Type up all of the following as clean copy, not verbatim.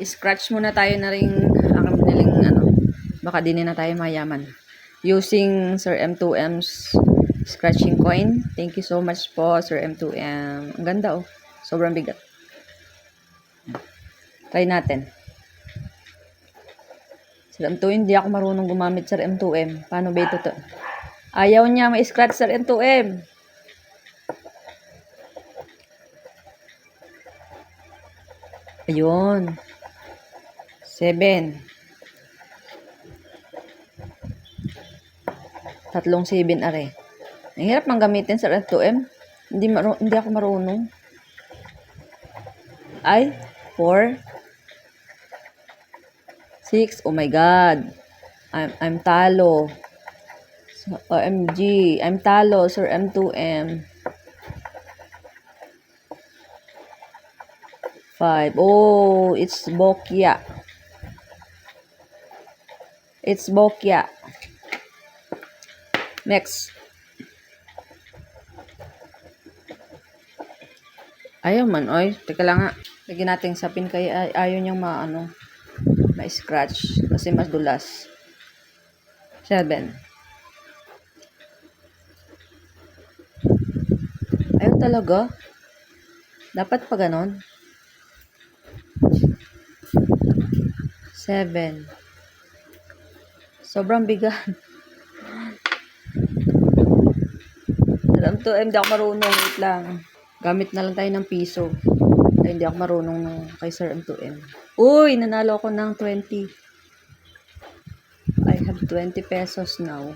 scratch muna tayo na rin aking biniling baka din na tayo mayaman. Using Sir M2M's scratching coin. Thank you so much po, Sir M2M. Ang ganda oh. Sobrang bigat. Try natin. Sir M2M, hindi ako marunong gumamit Sir M2M. Paano ba ito to? Ayaw niya ma-scratch Sir M2M. Ayun. 7. Tatlong 7 are. Ang hirap mang gamitin sa M2M. Hindi ako marunong. Ay, 4. 6. Oh my God. I'm talo. So, OMG. I'm talo, Sir M2M. 5. Oh, it's Bokya. It's Bokya. Next. Ayaw man, oy. Teka lang nga. Lagyan natin sa pin kaya ayaw niyang ma-scratch. Kasi mas dulas. 7. Ayaw talaga. Dapat pa ganon. 7. Sobrang bigat. Alam to, hindi ako marunong. Wait lang. Gamit na lang tayo ng piso. Ay, hindi ako marunong kay Sir M2M. Uy, nanalo ako ng 20. I have 20 pesos now.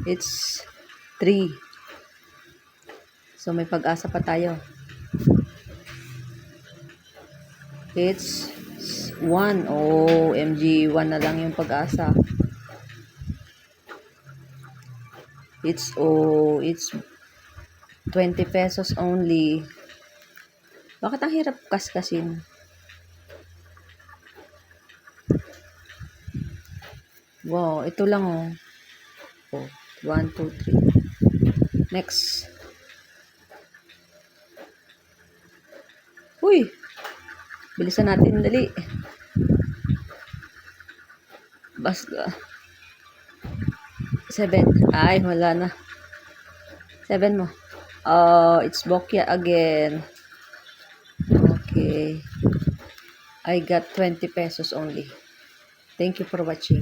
It's 3. So, may pag-asa pa tayo. It's 1. Oh, MG. 1 na lang yung pag-asa. It's 20 pesos only. Bakit ang hirap kaskasin? Wow, ito lang oh. Oh, 1, 2, 3. Next. Uy! Bilisan natin, dali. Basta. 7. Ay, wala na. 7 mo. Oh, it's Bokya again. Okay. I got 20 pesos only. Thank you for watching.